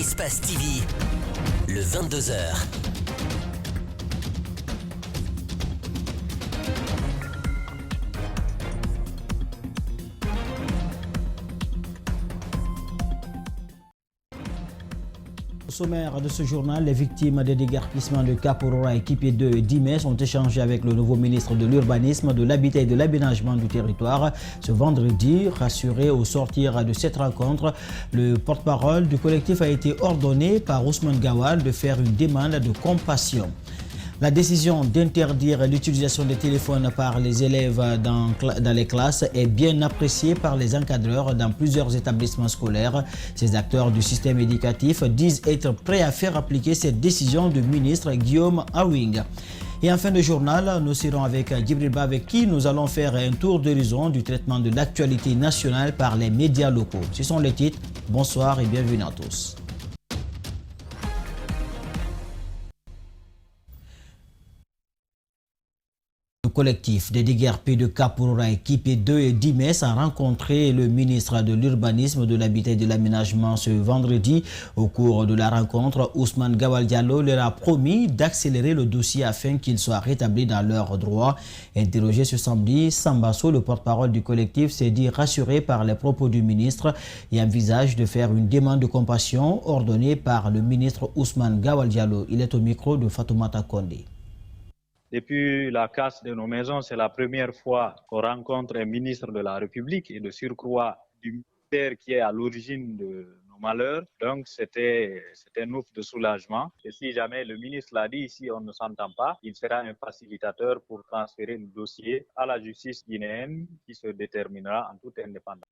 Espace TV, le 22h. Au sommaire de ce journal, les victimes des déguerpissements de Kaporora, Équipé 2 et Dimes ont échangé avec le nouveau ministre de l'Urbanisme, de l'Habitat et de l'Aménagement du territoire ce vendredi. Rassuré au sortir de cette rencontre, le porte-parole du collectif a été ordonné par Ousmane Gawal de faire une demande de compassion. La décision d'interdire l'utilisation des téléphones par les élèves dans les classes est bien appréciée par les encadreurs dans plusieurs établissements scolaires. Ces acteurs du système éducatif disent être prêts à faire appliquer cette décision du ministre Guillaume Awing. Et en fin de journal, nous serons avec Djibril Ba, avec qui nous allons faire un tour d'horizon du traitement de l'actualité nationale par les médias locaux. Ce sont les titres. Bonsoir et bienvenue à tous. Le collectif des déguerpis de Kaporora, Équipé 2 et Dimes a rencontré le ministre de l'Urbanisme, de l'Habitat et de l'Aménagement ce vendredi. Au cours de la rencontre, Ousmane Gawal Diallo leur a promis d'accélérer le dossier afin qu'ils soient rétablis dans leurs droits. Interrogé ce samedi, Sambasso, le porte-parole du collectif, s'est dit rassuré par les propos du ministre et envisage de faire une demande de compassion ordonnée par le ministre Ousmane Gawal Diallo. Il est au micro de Fatoumata Kondé. Depuis la casse de nos maisons, c'est la première fois qu'on rencontre un ministre de la République et de surcroît du ministère qui est à l'origine de nos malheurs. Donc c'était un ouf de soulagement. Et si jamais le ministre l'a dit, si on ne s'entend pas, il sera un facilitateur pour transférer le dossier à la justice guinéenne qui se déterminera en toute indépendance.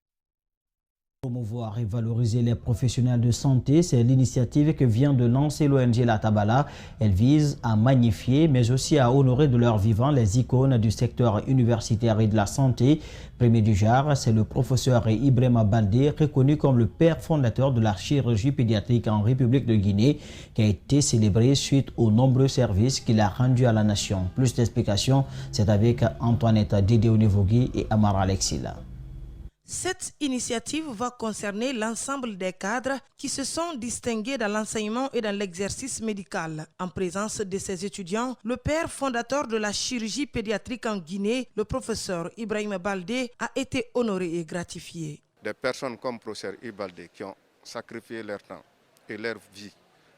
Promouvoir et valoriser les professionnels de santé, c'est l'initiative que vient de lancer l'ONG La Tabala. Elle vise à magnifier, mais aussi à honorer de leur vivant les icônes du secteur universitaire et de la santé. Premier du genre, c'est le professeur Ibrahima Baldé, reconnu comme le père fondateur de la chirurgie pédiatrique en République de Guinée, qui a été célébré suite aux nombreux services qu'il a rendus à la nation. Plus d'explications, c'est avec Antoinette Dédé-Onevogui et Amara Alexila. Cette initiative va concerner l'ensemble des cadres qui se sont distingués dans l'enseignement et dans l'exercice médical. En présence de ces étudiants, le père fondateur de la chirurgie pédiatrique en Guinée, le professeur Ibrahima Baldé, a été honoré et gratifié. Des personnes comme le professeur Baldé qui ont sacrifié leur temps et leur vie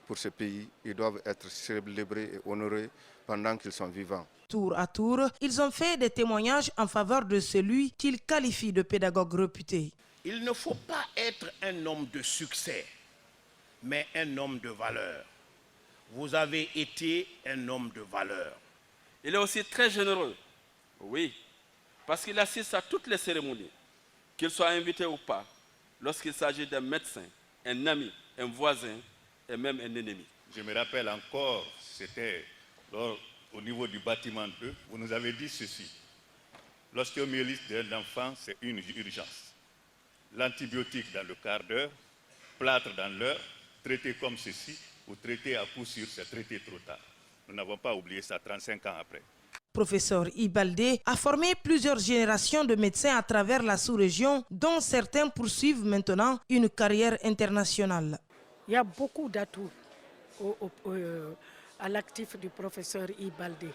pour ce pays, ils doivent être célébrés et honorés pendant qu'ils sont vivants. Tour à tour, ils ont fait des témoignages en faveur de celui qu'ils qualifient de pédagogue réputé. Il ne faut pas être un homme de succès, mais un homme de valeur. Vous avez été un homme de valeur. Il est aussi très généreux, oui, parce qu'il assiste à toutes les cérémonies, qu'il soit invité ou pas, lorsqu'il s'agit d'un médecin, un ami, un voisin et même un ennemi. Je me rappelle encore, c'était au niveau du bâtiment 2, vous nous avez dit ceci. L'ostéomyélite d'un enfant, c'est une urgence. L'antibiotique dans le quart d'heure, plâtre dans l'heure, traité comme ceci, ou traité à coup sûr, c'est traité trop tard. Nous n'avons pas oublié ça 35 ans après. Professeur Ibaldé a formé plusieurs générations de médecins à travers la sous-région, dont certains poursuivent maintenant une carrière internationale. Il y a beaucoup d'atouts à l'actif du professeur Ibaldé.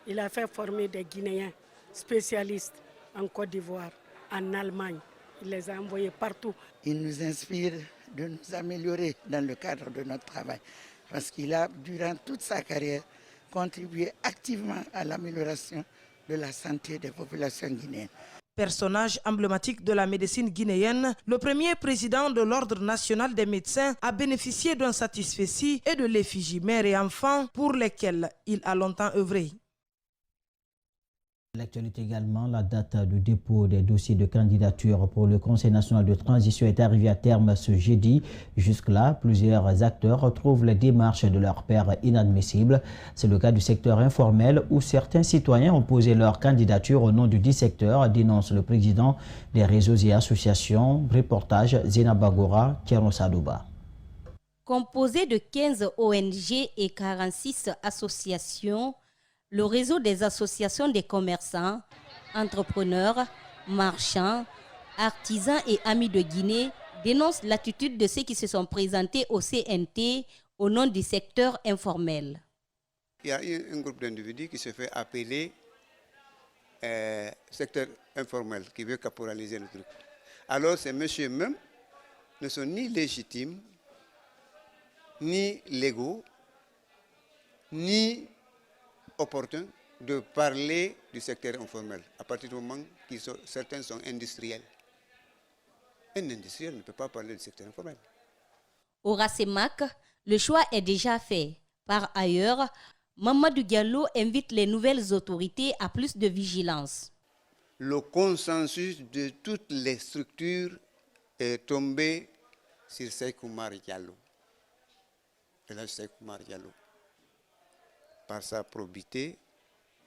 Il a fait former des Guinéens spécialistes en Côte d'Ivoire, en Allemagne. Il les a envoyés partout. Il nous inspire de nous améliorer dans le cadre de notre travail parce qu'il a, durant toute sa carrière, contribué activement à l'amélioration de la santé des populations guinéennes. Personnage emblématique de la médecine guinéenne, le premier président de l'Ordre national des médecins a bénéficié d'un satisfecit et de l'effigie mère et enfant pour lesquels il a longtemps œuvré. L'actualité également, la date du dépôt des dossiers de candidature pour le Conseil national de transition est arrivée à terme ce jeudi. Jusque-là, plusieurs acteurs trouvent les démarches de leurs pairs inadmissibles. C'est le cas du secteur informel où certains citoyens ont posé leur candidature au nom du 10 secteurs, dénonce le président des réseaux et associations. Reportage Zena Bagora, Kieron Sadouba. Composé de 15 ONG et 46 associations, le réseau des associations des commerçants, entrepreneurs, marchands, artisans et amis de Guinée dénonce l'attitude de ceux qui se sont présentés au CNT au nom du secteur informel. Il y a un groupe d'individus qui se fait appeler secteur informel, qui veut caporaliser le truc. Alors ces messieurs même ne sont ni légitimes, ni légaux, ni opportuns de parler du secteur informel, à partir du moment que certains sont industriels. Un industriel ne peut pas parler du secteur informel. Au RACEMAC, le choix est déjà fait. Par ailleurs, Mamadou Diallo invite les nouvelles autorités à plus de vigilance. Le consensus de toutes les structures est tombé sur Sekou Oumar Diallo. Et là, Sekou Oumar Diallo, par sa probité,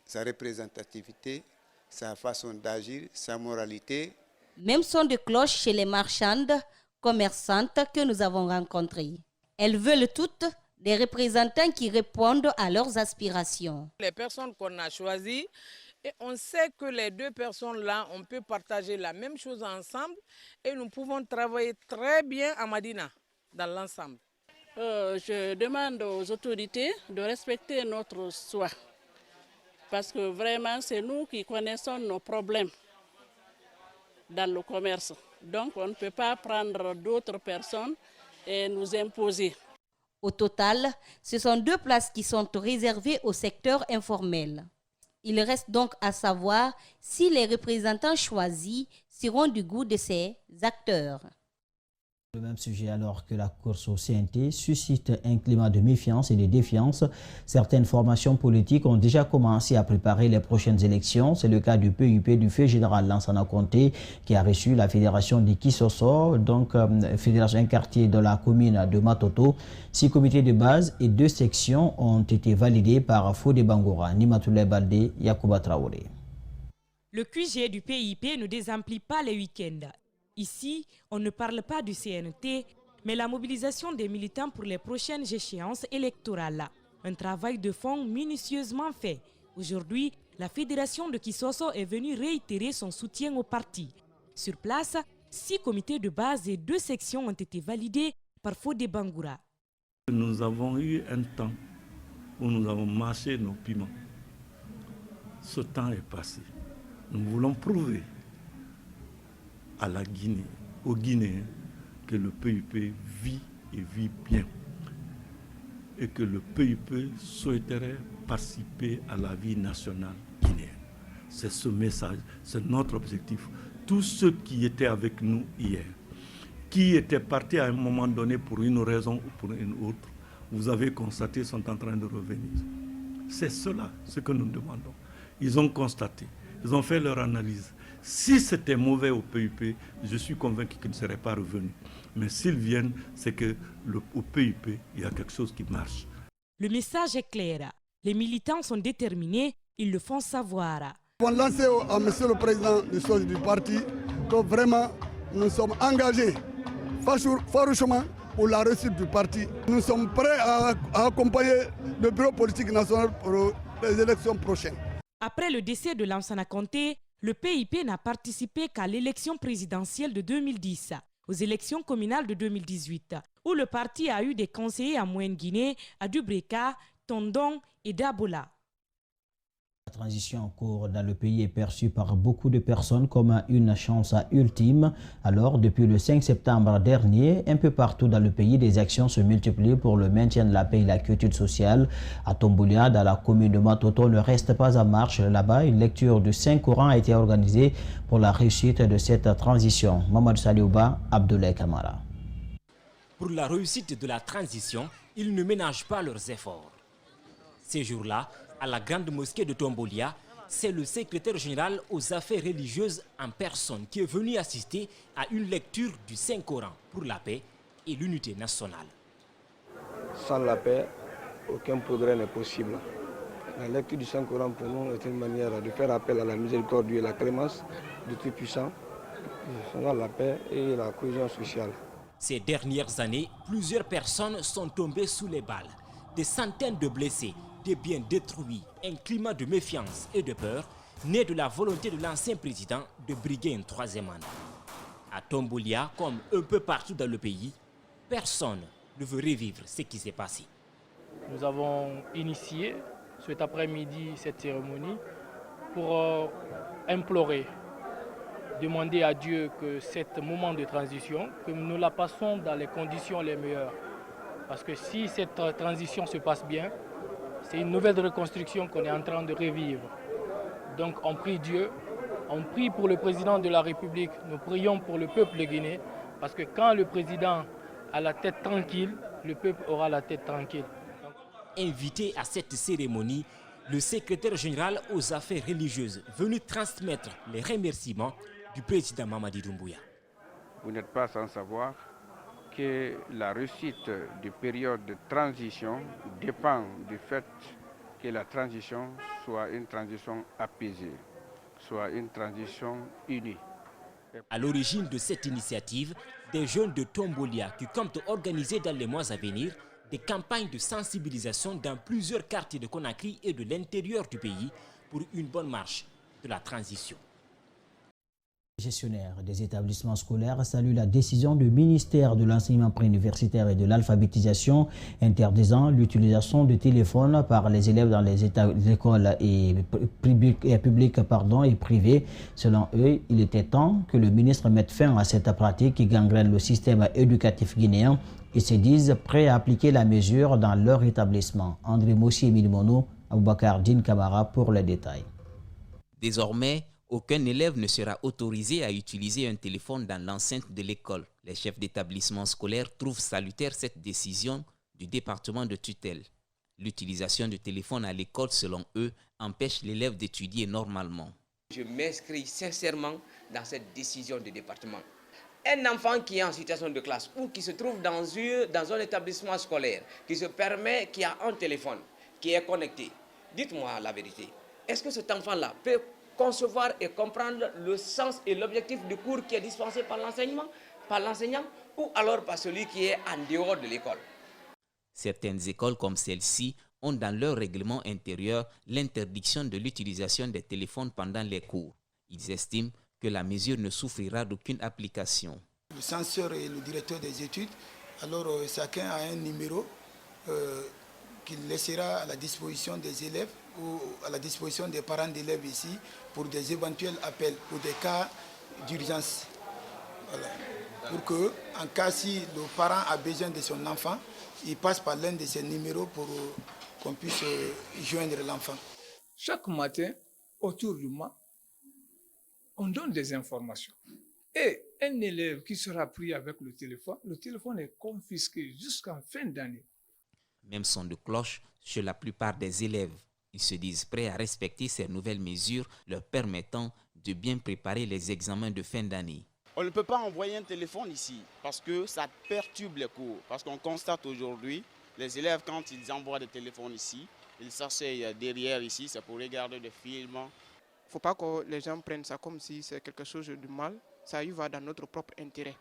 sa représentativité, sa façon d'agir, sa moralité. Même son de cloche chez les marchandes, commerçantes que nous avons rencontrées. Elles veulent toutes des représentants qui répondent à leurs aspirations. Les personnes qu'on a choisies, et on sait que les deux personnes-là, on peut partager la même chose ensemble et nous pouvons travailler très bien à Madina, dans l'ensemble. Je demande aux autorités de respecter notre choix. Parce que vraiment, c'est nous qui connaissons nos problèmes dans le commerce. Donc, on ne peut pas prendre d'autres personnes et nous imposer. Au total, ce sont 2 places qui sont réservées au secteur informel. Il reste donc à savoir si les représentants choisis seront du goût de ces acteurs. Le même sujet alors que la course au CNT suscite un climat de méfiance et de défiance. Certaines formations politiques ont déjà commencé à préparer les prochaines élections. C'est le cas du PUP du fait général Lansana Conté qui a reçu la fédération de Kisoso, donc fédération un quartier de la commune de Matoto. 6 comités de base et 2 sections ont été validés par Fodé Bangoura, Nimatoulaye Baldé, Yacouba Traoré. Le QG du PIP ne désemplit pas les week-ends. Ici, on ne parle pas du CNT, mais la mobilisation des militants pour les prochaines échéances électorales. Un travail de fond minutieusement fait. Aujourd'hui, la fédération de Kisoso est venue réitérer son soutien au parti. Sur place, 6 comités de base et 2 sections ont été validés par Fodé Bangoura. Nous avons eu un temps où nous avons mâché nos piments. Ce temps est passé. Nous voulons prouver à la Guinée, aux Guinéens, que le PUP vit et vit bien. Et que le PUP souhaiterait participer à la vie nationale guinéenne. C'est ce message, c'est notre objectif. Tous ceux qui étaient avec nous hier, qui étaient partis à un moment donné pour une raison ou pour une autre, vous avez constaté, sont en train de revenir. C'est cela, ce que nous demandons. Ils ont constaté, ils ont fait leur analyse. Si c'était mauvais au PUP, je suis convaincu qu'ils ne seraient pas revenus. Mais s'ils viennent, c'est qu'au PUP, il y a quelque chose qui marche. Le message est clair. Les militants sont déterminés, ils le font savoir. On lance à M. le Président du parti que vraiment nous sommes engagés farouchement pour la réussite du parti. Nous sommes prêts à accompagner le bureau politique national pour les élections prochaines. Après le décès de Lansana Conté, le PIP n'a participé qu'à l'élection présidentielle de 2010, aux élections communales de 2018, où le parti a eu des conseillers à Moyenne-Guinée, à Dubreka, Tondon et Dabola. La transition en cours dans le pays est perçue par beaucoup de personnes comme une chance ultime. Alors, depuis le 5 septembre dernier, un peu partout dans le pays, des actions se multiplient pour le maintien de la paix et la quiétude sociale. À Tomboulia, dans la commune de Matoto, ne reste pas en marche. Là-bas, une lecture du Saint-Coran a été organisée pour la réussite de cette transition. Mamadou Saliouba, Abdoulaye Kamara. Pour la réussite de la transition, ils ne ménagent pas leurs efforts. Ces jours-là, à la grande mosquée de Tomboulia, c'est le secrétaire général aux affaires religieuses en personne qui est venu assister à une lecture du Saint-Coran pour la paix et l'unité nationale. Sans la paix, aucun progrès n'est possible. La lecture du Saint-Coran pour nous est une manière de faire appel à la miséricorde et la clémence du Tout-Puissant, faisant la paix et la cohésion sociale. Ces dernières années, plusieurs personnes sont tombées sous les balles. Des centaines de blessés, des biens détruits, un climat de méfiance et de peur né de la volonté de l'ancien président de briguer un troisième mandat. À Tombolia, comme un peu partout dans le pays, personne ne veut revivre ce qui s'est passé. Nous avons initié cet après-midi cette cérémonie pour implorer, demander à Dieu que ce moment de transition, que nous la passons dans les conditions les meilleures. Parce que si cette transition se passe bien, c'est une nouvelle reconstruction qu'on est en train de revivre. Donc on prie Dieu, on prie pour le président de la République, nous prions pour le peuple de Guinée, parce que quand le président a la tête tranquille, le peuple aura la tête tranquille. Invité à cette cérémonie, le secrétaire général aux affaires religieuses venu transmettre les remerciements du président Mamadi Doumbouya. Vous n'êtes pas sans savoir que la réussite de période de transition dépend du fait que la transition soit une transition apaisée, soit une transition unie. À l'origine de cette initiative, des jeunes de Tombolia qui comptent organiser dans les mois à venir des campagnes de sensibilisation dans plusieurs quartiers de Conakry et de l'intérieur du pays pour une bonne marche de la transition. Les gestionnaires des établissements scolaires saluent la décision du ministère de l'enseignement préuniversitaire et de l'alphabétisation interdisant l'utilisation de téléphones par les élèves dans les écoles publiques et privées. Selon eux, il était temps que le ministre mette fin à cette pratique qui gangrène le système éducatif guinéen. Ils se disent prêts à appliquer la mesure dans leur établissement. André Mossi et Milmono, Aboubakar Din Kamara pour les détails. Désormais, aucun élève ne sera autorisé à utiliser un téléphone dans l'enceinte de l'école. Les chefs d'établissement scolaire trouvent salutaire cette décision du département de tutelle. L'utilisation du téléphone à l'école, selon eux, empêche l'élève d'étudier normalement. Je m'inscris sincèrement dans cette décision du département. Un enfant qui est en situation de classe ou qui se trouve dans un établissement scolaire, qui a un téléphone, qui est connecté, dites-moi la vérité. Est-ce que cet enfant-là peut concevoir et comprendre le sens et l'objectif du cours qui est dispensé par l'enseignant ou alors par celui qui est en dehors de l'école? Certaines écoles comme celle-ci ont dans leur règlement intérieur l'interdiction de l'utilisation des téléphones pendant les cours. Ils estiment que la mesure ne souffrira d'aucune application. Le censeur et le directeur des études, alors chacun a un numéro qu'il laissera à la disposition des élèves ou à la disposition des parents d'élèves ici pour des éventuels appels, pour des cas d'urgence. Voilà. Pour que, en cas si le parent a besoin de son enfant, il passe par l'un de ces numéros pour qu'on puisse joindre l'enfant. Chaque matin, autour du mois, on donne des informations. Et un élève qui sera pris avec le téléphone est confisqué jusqu'en fin d'année. Même son de cloche chez la plupart des élèves. Ils se disent prêts à respecter ces nouvelles mesures leur permettant de bien préparer les examens de fin d'année. On ne peut pas envoyer un téléphone ici parce que ça perturbe les cours. Parce qu'on constate aujourd'hui, les élèves, quand ils envoient des téléphones ici, ils s'asseyent derrière ici, c'est pour regarder des films. Il ne faut pas que les gens prennent ça comme si c'est quelque chose de mal. Ça y va dans notre propre intérêt.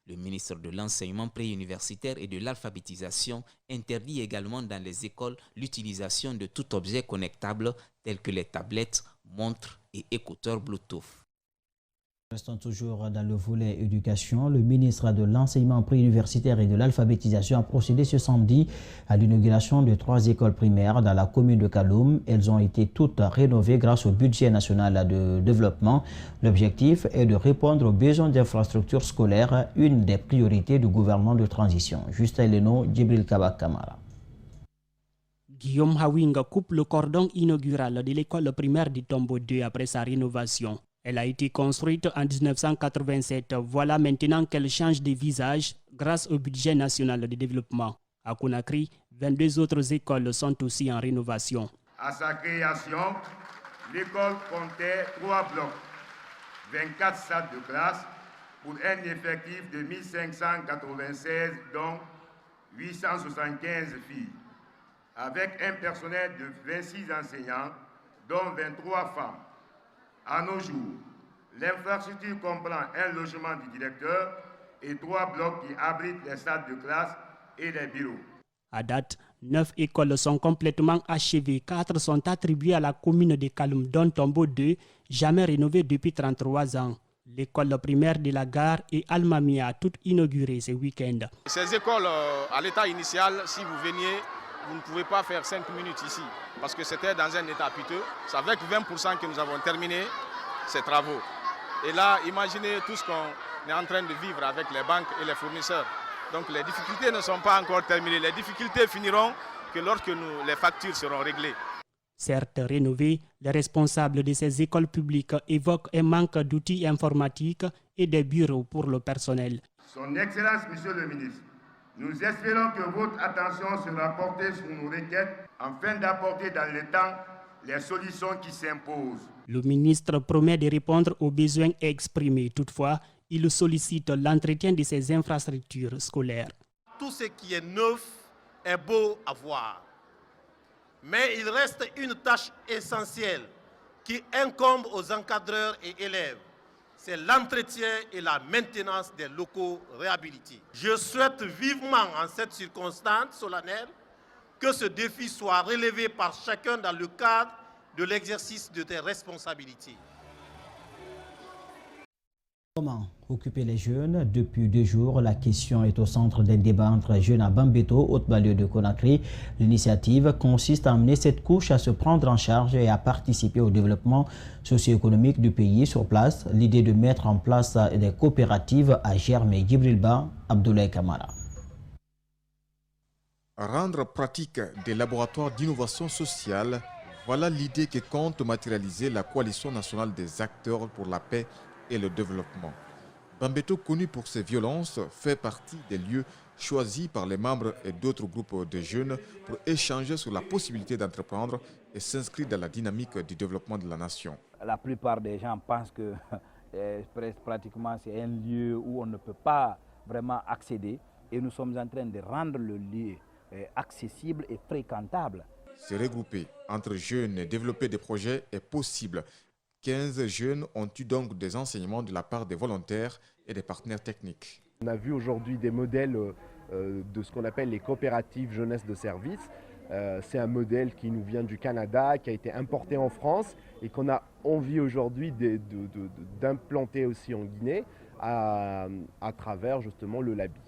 Le ministre de l'enseignement préuniversitaire et de l'alphabétisation interdit également dans les écoles l'utilisation de tout objet connectable tel que les tablettes, montres et écouteurs Bluetooth. Restons toujours dans le volet éducation. Le ministre de l'enseignement préuniversitaire et de l'alphabétisation a procédé ce samedi à l'inauguration de 3 écoles primaires dans la commune de Kaloum. Elles ont été toutes rénovées grâce au budget national de développement. L'objectif est de répondre aux besoins d'infrastructures scolaires, une des priorités du gouvernement de transition. Justin Leno, Djibril Kabak Kamara. Guillaume Hawinga coupe le cordon inaugural de l'école primaire du Tombo 2 après sa rénovation. Elle a été construite en 1987. Voilà maintenant qu'elle change de visage grâce au budget national de développement. À Conakry, 22 autres écoles sont aussi en rénovation. À sa création, l'école comptait 3 blocs, 24 salles de classe pour un effectif de 1596, dont 875 filles, avec un personnel de 26 enseignants, dont 23 femmes. À nos jours, l'infrastructure comprend un logement du directeur et 3 blocs qui abritent les salles de classe et les bureaux. À date, 9 écoles sont complètement achevées. 4 sont attribuées à la commune de Kaloum, dont Tombo 2, jamais rénovée depuis 33 ans. L'école primaire de la gare et Almamia a toutes inauguré ce week-end. Ces écoles, à l'état initial, si vous veniez, vous ne pouvez pas faire 5 minutes ici, parce que c'était dans un état piteux. C'est avec 20% que nous avons terminé ces travaux. Et là, imaginez tout ce qu'on est en train de vivre avec les banques et les fournisseurs. Donc les difficultés ne sont pas encore terminées. Les difficultés finiront que lorsque les factures seront réglées. Certes rénovées, les responsables de ces écoles publiques évoquent un manque d'outils informatiques et de bureaux pour le personnel. Son Excellence, Monsieur le ministre, nous espérons que votre attention sera portée sur nos requêtes afin d'apporter dans le temps les solutions qui s'imposent. Le ministre promet de répondre aux besoins exprimés. Toutefois, il sollicite l'entretien de ces infrastructures scolaires. Tout ce qui est neuf est beau à voir. Mais il reste une tâche essentielle qui incombe aux encadreurs et élèves. C'est l'entretien et la maintenance des locaux réhabilités. Je souhaite vivement en cette circonstance solennelle que ce défi soit relevé par chacun dans le cadre de l'exercice de tes responsabilités. Comment occuper les jeunes? Depuis 2 jours, la question est au centre d'un débat entre jeunes à Bambeto, haute-banlieue de Conakry. L'initiative consiste à amener cette couche à se prendre en charge et à participer au développement socio-économique du pays sur place. L'idée de mettre en place des coopératives a germé. Djibrilba, Abdoulaye Kamara. Rendre pratique des laboratoires d'innovation sociale, voilà l'idée que compte matérialiser la Coalition nationale des acteurs pour la paix et le développement. Bambeto, connu pour ses violences, fait partie des lieux choisis par les membres et d'autres groupes de jeunes pour échanger sur la possibilité d'entreprendre et s'inscrire dans la dynamique du développement de la nation. La plupart des gens pensent que pratiquement c'est un lieu où on ne peut pas vraiment accéder et nous sommes en train de rendre le lieu accessible et fréquentable. Se regrouper entre jeunes et développer des projets est possible. 15 jeunes ont eu donc des enseignements de la part des volontaires et des partenaires techniques. On a vu aujourd'hui des modèles de ce qu'on appelle les coopératives jeunesse de service. C'est un modèle qui nous vient du Canada, qui a été importé en France et qu'on a envie aujourd'hui d'implanter aussi en Guinée à travers justement le LABIS.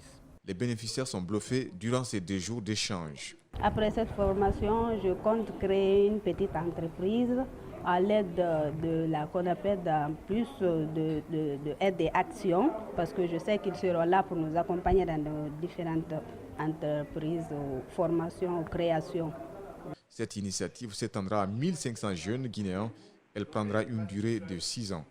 Les bénéficiaires sont bluffés durant ces 2 jours d'échange. Après cette formation, je compte créer une petite entreprise à l'aide de la CONAPED, en plus de aide et action, parce que je sais qu'ils seront là pour nous accompagner dans nos différentes entreprises, formations, créations. Cette initiative s'étendra à 1500 jeunes guinéens. Elle prendra une durée de 6 ans.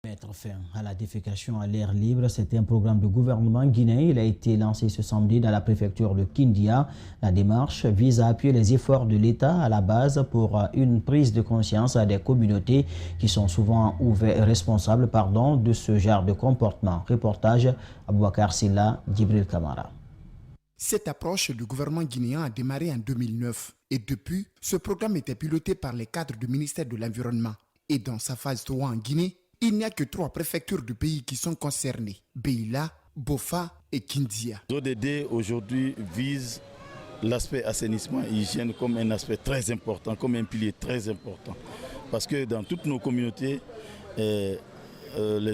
Mettre fin à la défécation à l'air libre, c'est un programme de gouvernement guinéen. Il a été lancé ce samedi dans la préfecture de Kindia. La démarche vise à appuyer les efforts de l'État à la base pour une prise de conscience des communautés qui sont souvent responsables de ce genre de comportement. Reportage Aboubakar Silla, Djibril Kamara. Cette approche du gouvernement guinéen a démarré en 2009 et depuis, ce programme était piloté par les cadres du ministère de l'Environnement. Et dans sa phase 3 en Guinée, il n'y a que 3 préfectures du pays qui sont concernées, Beila, Bofa et Kindia. ODD aujourd'hui vise l'aspect assainissement et hygiène comme un aspect très important, comme un pilier très important. Parce que dans toutes nos communautés, les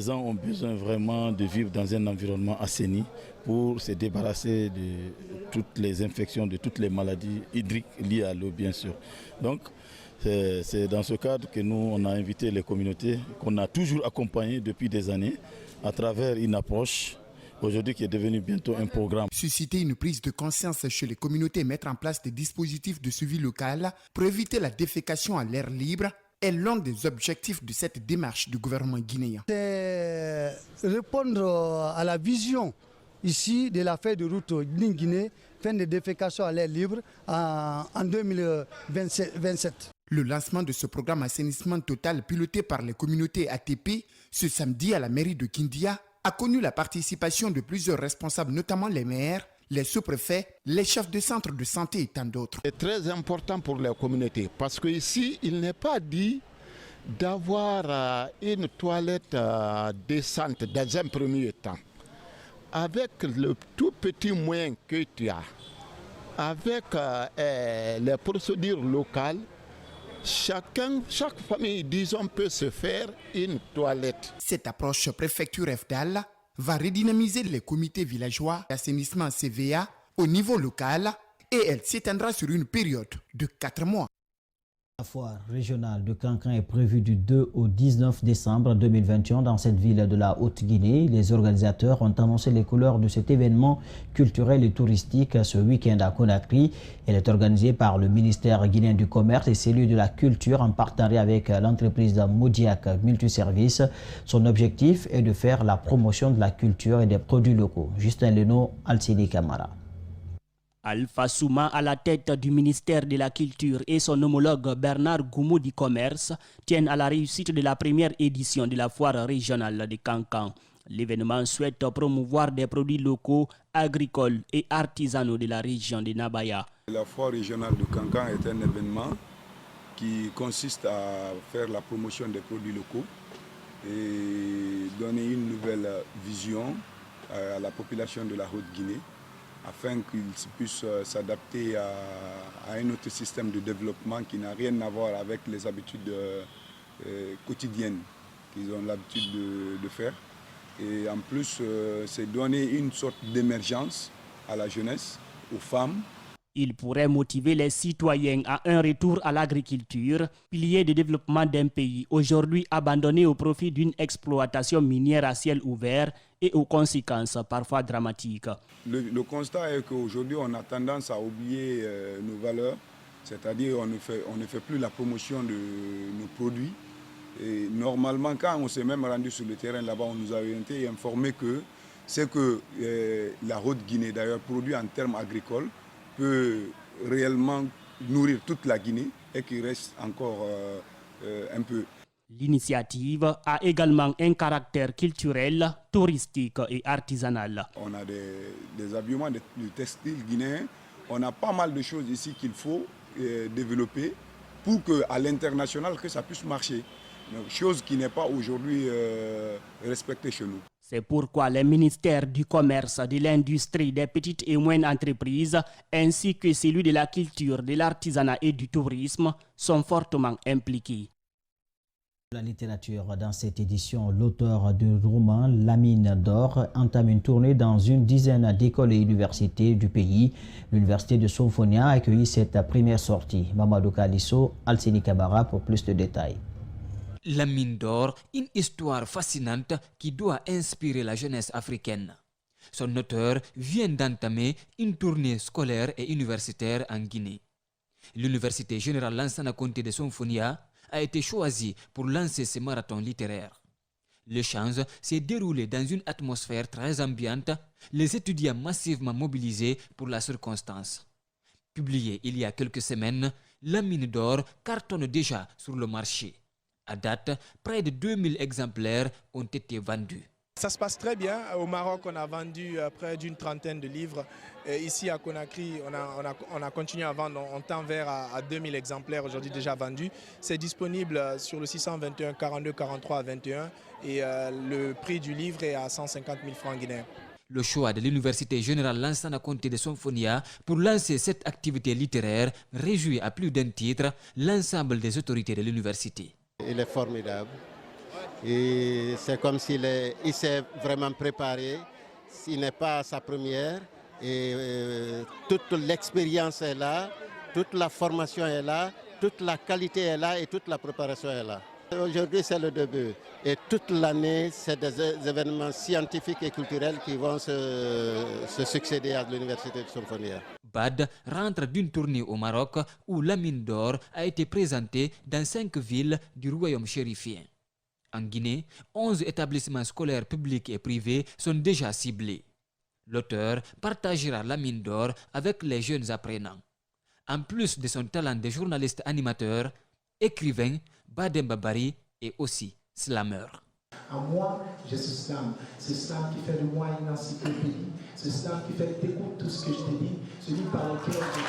gens ont besoin vraiment de vivre dans un environnement assaini pour se débarrasser de toutes les infections, de toutes les maladies hydriques liées à l'eau bien sûr. Donc, c'est dans ce cadre que nous, on a invité les communautés, qu'on a toujours accompagnées depuis des années, à travers une approche, aujourd'hui qui est devenue bientôt un programme. Susciter une prise de conscience chez les communautés et mettre en place des dispositifs de suivi local pour éviter la défécation à l'air libre est l'un des objectifs de cette démarche du gouvernement guinéen. C'est répondre à la vision ici de la feuille de route Guinée, fin de défécation à l'air libre en 2027. Le lancement de ce programme assainissement total piloté par les communautés ATP ce samedi à la mairie de Kindia a connu la participation de plusieurs responsables, notamment les maires, les sous-préfets, les chefs de centres de santé et tant d'autres. C'est très important pour les communautés parce qu'ici, il n'est pas dit d'avoir une toilette décente dans un premier temps. Avec le tout petit moyen que tu as, avec les procédures locales, chaque famille, disons, peut se faire une toilette. Cette approche préfecture FDAL va redynamiser les comités villageois d'assainissement CVA au niveau local et elle s'étendra sur une période de 4 mois. La foire régionale de Kankan est prévue du 2 au 19 décembre 2021 dans cette ville de la Haute-Guinée. Les organisateurs ont annoncé les couleurs de cet événement culturel et touristique ce week-end à Conakry. Elle est organisée par le ministère guinéen du Commerce et celui de la Culture en partenariat avec l'entreprise Modiac Multiservice. Son objectif est de faire la promotion de la culture et des produits locaux. Justin Leno, Alcini Camara. Alpha Souma, à la tête du ministère de la Culture, et son homologue Bernard Goumou du Commerce tiennent à la réussite de la première édition de la foire régionale de Kankan. L'événement souhaite promouvoir des produits locaux, agricoles et artisanaux de la région de Nabaya. La foire régionale de Kankan est un événement qui consiste à faire la promotion des produits locaux et donner une nouvelle vision à la population de la Haute-Guinée, afin qu'ils puissent s'adapter à un autre système de développement qui n'a rien à voir avec les habitudes quotidiennes qu'ils ont l'habitude de faire. Et en plus, c'est donner une sorte d'émergence à la jeunesse, aux femmes. Il pourrait motiver les citoyens à un retour à l'agriculture, pilier de développement d'un pays aujourd'hui abandonné au profit d'une exploitation minière à ciel ouvert et aux conséquences parfois dramatiques. Le constat est qu'aujourd'hui, on a tendance à oublier nos valeurs, c'est-à-dire on ne fait plus la promotion de nos produits. Et normalement, quand on s'est même rendu sur le terrain là-bas, on nous a été informé que c'est que la Haute-Guinée, d'ailleurs, produit en termes agricoles, peut réellement nourrir toute la Guinée et qu'il reste encore un peu. L'initiative a également un caractère culturel, touristique et artisanal. On a des habillements du textile guinéen, on a pas mal de choses ici qu'il faut développer pour qu'à l'international que ça puisse marcher, chose qui n'est pas aujourd'hui respectée chez nous. C'est pourquoi les ministères du Commerce, de l'Industrie, des petites et moyennes entreprises, ainsi que celui de la Culture, de l'Artisanat et du Tourisme sont fortement impliqués. La littérature, dans cette édition, l'auteur du roman La Mine d'Or entame une tournée dans une dizaine d'écoles et universités du pays. L'université de Somphonia a accueilli cette première sortie. Mamadou Kalisso, Alcini Kabara pour plus de détails. La Mine d'Or, une histoire fascinante qui doit inspirer la jeunesse africaine. Son auteur vient d'entamer une tournée scolaire et universitaire en Guinée. L'université générale Lansana Conté de Somphonia a été choisie pour lancer ce marathon littéraire. L'échange s'est déroulé dans une atmosphère très ambiante, les étudiants massivement mobilisés pour la circonstance. Publié il y a quelques semaines, La Mine d'Or cartonne déjà sur le marché. À date, près de 2000 exemplaires ont été vendus. Ça se passe très bien. Au Maroc, on a vendu près d'une trentaine de livres. Et ici à Conakry, on a continué à vendre. On tend vers à 2000 exemplaires aujourd'hui déjà vendus. C'est disponible sur le 621 42 43 21 et le prix du livre est à 150 000 francs guinéens. Le choix de l'Université générale Lansana Conté de Somphonia pour lancer cette activité littéraire réjouit à plus d'un titre l'ensemble des autorités de l'université. Il est formidable. Et c'est comme s'il s'est vraiment préparé. Il n'est pas à sa première. Et toute l'expérience est là, toute la formation est là, toute la qualité est là et toute la préparation est là. Aujourd'hui, c'est le début. Et toute l'année, c'est des événements scientifiques et culturels qui vont se succéder à l'Université de Somphonia. Bad rentre d'une tournée au Maroc où La Mine d'Or a été présentée dans 5 villes du royaume chérifien. En Guinée, 11 établissements scolaires publics et privés sont déjà ciblés. L'auteur partagera La Mine d'Or avec les jeunes apprenants. En plus de son talent de journaliste animateur, écrivain, Bademba Bari est aussi slameur. À moi, j'ai ce slam. C'est ce slam qui fait de moi une encyclopédie. C'est ce slam qui fait que tu écoutes tout ce que je te dis. Celui par lequel je...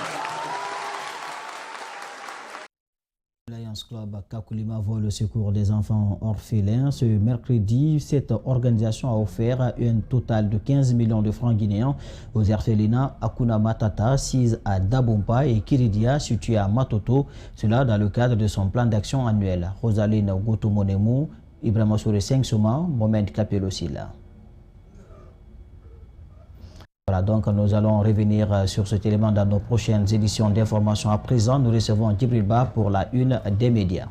L'Alliance Club Kakulima vole le secours des enfants orphelins. Ce mercredi, cette organisation a offert un total de 15 millions de francs guinéens aux orphelinats Akuna Matata, Sis à Dabompa et Kiridia, situés à Matoto. Cela dans le cadre de son plan d'action annuel. Rosaline Gotomonemu, Ibrahima Soure 5 Souma, Mohamed Kapelosila. Voilà, donc nous allons revenir sur cet élément dans nos prochaines éditions d'information. À présent, nous recevons Djibril Ba pour la une des médias.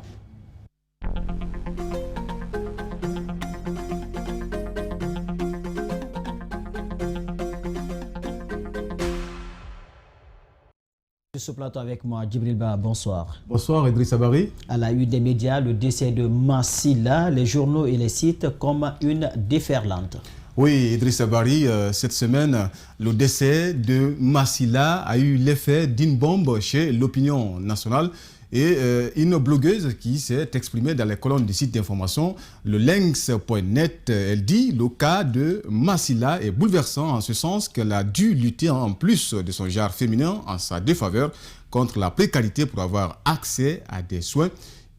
Sur ce plateau avec moi, Djibril Ba, bonsoir. Bonsoir Idriss Abari. À la une des médias, le décès de Massila, les journaux et les sites comme une déferlante. Oui, Idriss Abari, cette semaine, le décès de Massila a eu l'effet d'une bombe chez l'opinion nationale et une blogueuse qui s'est exprimée dans les colonnes du site d'information, le Lynx.net, elle dit « Le cas de Massila est bouleversant en ce sens qu'elle a dû lutter en plus de son genre féminin en sa défaveur contre la précarité pour avoir accès à des soins. »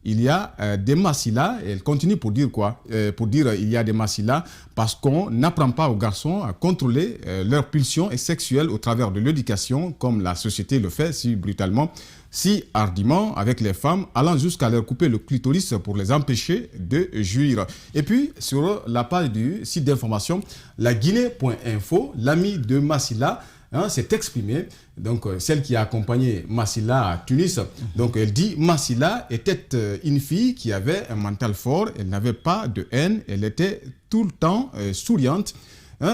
Il y a des Massila, et elle continue pour dire quoi? Pour dire il y a des Massila parce qu'on n'apprend pas aux garçons à contrôler leurs pulsions sexuelles au travers de l'éducation, comme la société le fait si brutalement, si hardiment avec les femmes, allant jusqu'à leur couper le clitoris pour les empêcher de jouir. Et puis, sur la page du site d'information, la Guinée.info, l'ami de Massila, s'est exprimée, donc celle qui a accompagné Massila à Tunis. Donc elle dit Massila était une fille qui avait un mental fort, elle n'avait pas de haine, elle était tout le temps souriante.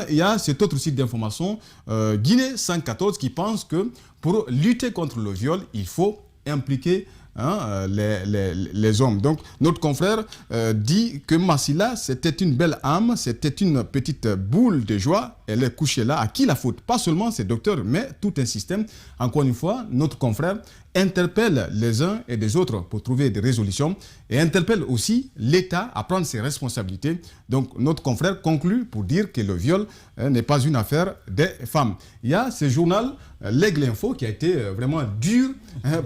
Il y a cet autre site d'information, Guinée 114, qui pense que pour lutter contre le viol, il faut impliquer les hommes. Donc notre confrère dit que Massila, c'était une belle âme, c'était une petite boule de joie. Elle est couchée là. À qui la faute? Pas seulement ces docteurs, mais tout un système. Encore une fois, notre confrère interpelle les uns et les autres pour trouver des résolutions et interpelle aussi l'État à prendre ses responsabilités. Donc notre confrère conclut pour dire que le viol n'est pas une affaire des femmes. Il y a ce journal, l'Aigle Info, qui a été vraiment dur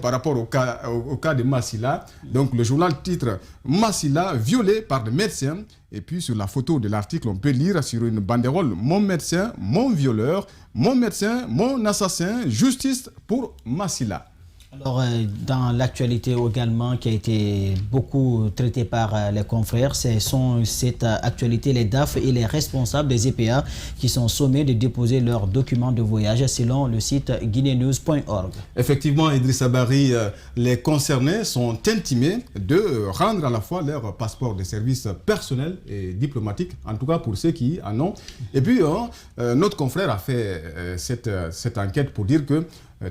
par rapport au cas de Massila. Donc le journal titre « Massila violé par des médecins ». Et puis sur la photo de l'article, on peut lire sur une banderole « Mon médecin, mon violeur, mon médecin, mon assassin, justice pour Massila ». Alors, dans l'actualité également qui a été beaucoup traitée par les confrères, c'est cette actualité, les DAF et les responsables des EPA qui sont sommés de déposer leurs documents de voyage selon le site guineanews.org. Effectivement, Idriss Abari, les concernés sont intimés de rendre à la fois leur passeport de service personnel et diplomatique, en tout cas pour ceux qui en ont. Et puis, notre confrère a fait cette enquête pour dire que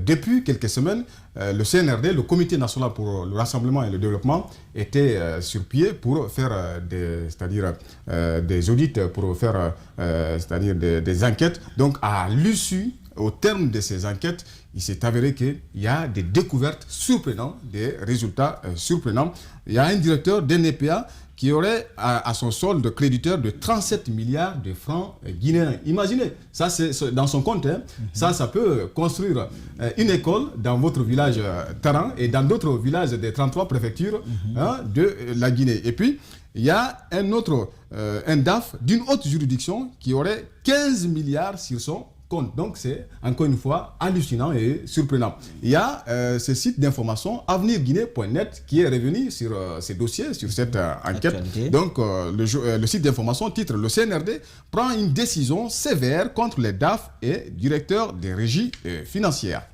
depuis quelques semaines, le CNRD, le Comité national pour le rassemblement et le développement, était sur pied pour faire des audits, pour faire des enquêtes. Donc, à l'issue, au terme de ces enquêtes, il s'est avéré qu'il y a des découvertes surprenantes, des résultats surprenants. Il y a un directeur d'NEPA qui aurait à son solde créditeur de 37 milliards de francs guinéens. Imaginez, ça c'est dans son compte, ça peut construire une école dans votre village Taran et dans d'autres villages des 33 préfectures de la Guinée. Et puis, il y a un DAF d'une haute juridiction qui aurait 15 milliards sur son compte. Donc c'est encore une fois hallucinant et surprenant. Il y a ce site d'information avenirguinée.net qui est revenu sur ces dossiers, sur cette enquête. Donc le site d'information titre « Le CNRD prend une décision sévère contre les DAF et directeurs des régies financières ».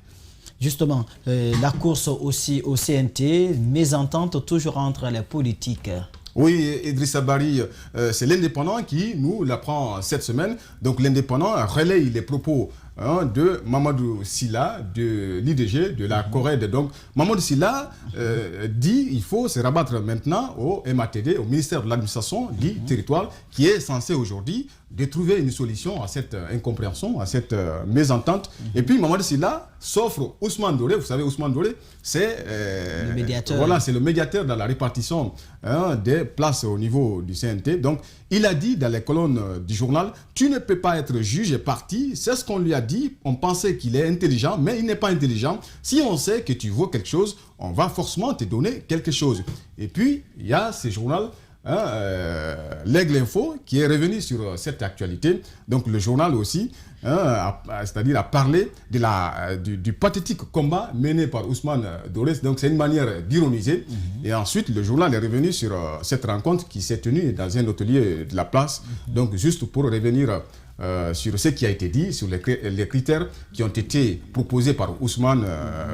Justement, la course aussi au CNT, mésentente toujours entre les politiques. Oui, Idriss Abari, c'est l'Indépendant qui nous l'apprend cette semaine. Donc l'Indépendant relaye les propos de Mamadou Sylla, de l'IDG, de la Corède. Donc Mamadou Sylla dit qu'il faut se rabattre maintenant au MATD, au ministère de l'Administration du Territoire, qui est censé aujourd'hui de trouver une solution à cette incompréhension, à cette mésentente. Et puis Mamadou Sylla s'offre Ousmane Doré. Vous savez, Ousmane Doré, c'est le médiateur. Voilà, c'est le médiateur dans la répartition des places au niveau du CNT. Donc, il a dit dans les colonnes du journal, tu ne peux pas être juge et parti. C'est ce qu'on lui a dit dit, on pensait qu'il est intelligent, mais il n'est pas intelligent. Si on sait que tu vaux quelque chose, on va forcément te donner quelque chose. Et puis, il y a ce journal, l'Aigle Info, qui est revenu sur cette actualité. Donc, le journal aussi, c'est-à-dire a parlé du pathétique combat mené par Ousmane Doré. Donc, c'est une manière d'ironiser. Et ensuite, le journal est revenu sur cette rencontre qui s'est tenue dans un hôtelier de la place. Donc, juste pour revenir sur ce qui a été dit, sur les critères qui ont été proposés par Ousmane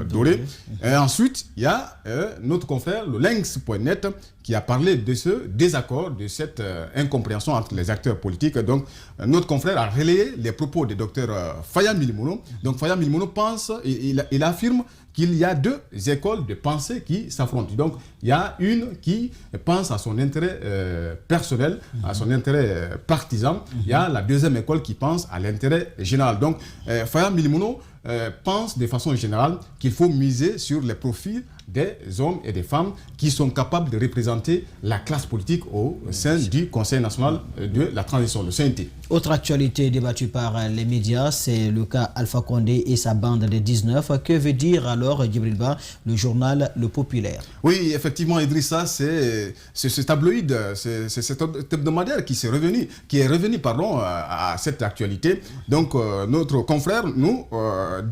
Doré. Et ensuite, il y a notre confrère, le Lynx.net, qui a parlé de ce désaccord, de cette incompréhension entre les acteurs politiques. Donc, notre confrère a relayé les propos du docteur Faya Milimono. Donc, Faya Milimono pense, il affirme qu'il y a deux écoles de pensée qui s'affrontent. Donc, il y a une qui pense à son intérêt personnel, à son intérêt partisan. Il y a la deuxième école qui pense à l'intérêt général. Donc, Faya Milimono pense de façon générale qu'il faut miser sur les profils des hommes et des femmes qui sont capables de représenter la classe politique au sein du Conseil national de la transition, le CNT. Autre actualité débattue par les médias, c'est le cas Alpha Condé et sa bande de 19. Que veut dire alors, Djibril Ba, le journal Le Populaire? Oui, effectivement, Idrissa, c'est ce tabloïd, c'est cet hebdomadaire qui est revenu à cette actualité. Donc, notre confrère nous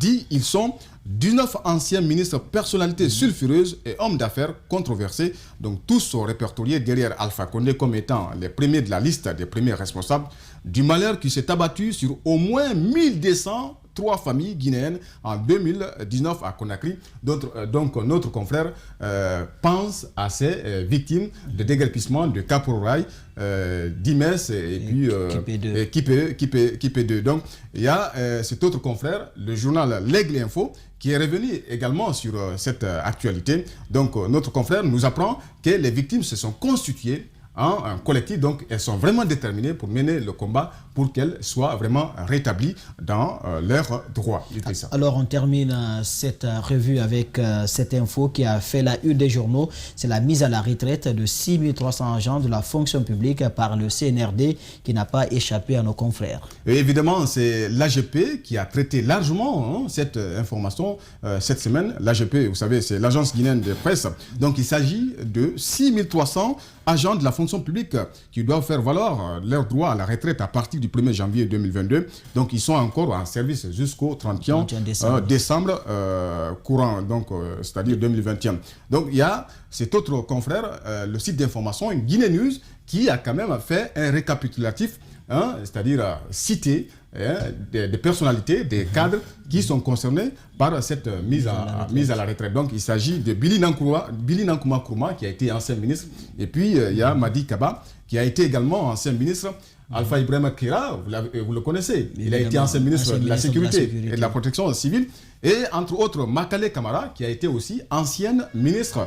dit ils sont 19 anciens ministres, personnalités sulfureuses et hommes d'affaires controversés. Donc tous sont répertoriés derrière Alpha Condé comme étant les premiers de la liste des premiers responsables du malheur qui s'est abattu sur au moins 1203 familles guinéennes en 2019 à Conakry. Donc notre confrère pense à ces victimes de déguerpissement de Cap-Rorail, d'Imes et puis Kipé2. Donc il y a cet autre confrère, le journal L'Aigle Info, qui est revenu également sur cette actualité. Donc notre confrère nous apprend que les victimes se sont constituées en un collectif, donc elles sont vraiment déterminées pour mener le combat pour qu'elles soient vraiment rétablies dans leurs droits. Alors on termine cette revue avec cette info qui a fait la une des journaux. C'est la mise à la retraite de 6300 agents de la fonction publique par le CNRD qui n'a pas échappé à nos confrères. Et évidemment, c'est l'AGP qui a traité largement cette information cette semaine. L'AGP, vous savez, c'est l'agence guinéenne de presse. Donc il s'agit de 6300 agents de la fonction publique qui doivent faire valoir leurs droits à la retraite à partir du 1er janvier 2022. Donc, ils sont encore en service jusqu'au 31 décembre courant, donc c'est-à-dire 2021. Donc, il y a cet autre confrère, le site d'information Guinée News, qui a quand même fait un récapitulatif, c'est-à-dire cité des personnalités, des cadres qui sont concernés par cette mise à la retraite. Donc, il s'agit de Billy Nankouma Kourma, qui a été ancien ministre, et puis il y a Madi Kaba, qui a été également ancien ministre. Alpha Ibrahima Kira, vous le connaissez, il a été ancien ministre de la Sécurité et de la Protection civile. Et entre autres, Makale Kamara, qui a été aussi ancienne ministre.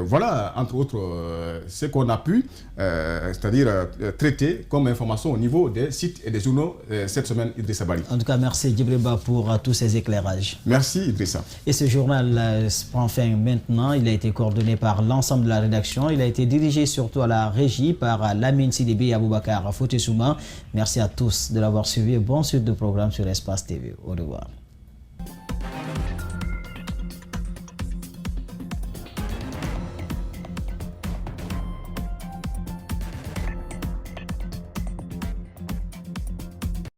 Voilà, entre autres, ce qu'on a pu, c'est-à-dire traiter comme information au niveau des sites et des journaux cette semaine, Idrissa Bari. En tout cas, merci Djibril Ba pour tous ces éclairages. Merci Idrissa. Et ce journal prend fin maintenant. Il a été coordonné par l'ensemble de la rédaction. Il a été dirigé surtout à la régie par Lamine Sidibé et Aboubakar Foutessouma. Merci à tous de l'avoir suivi. Bonne suite de programme sur Espace TV. Au revoir.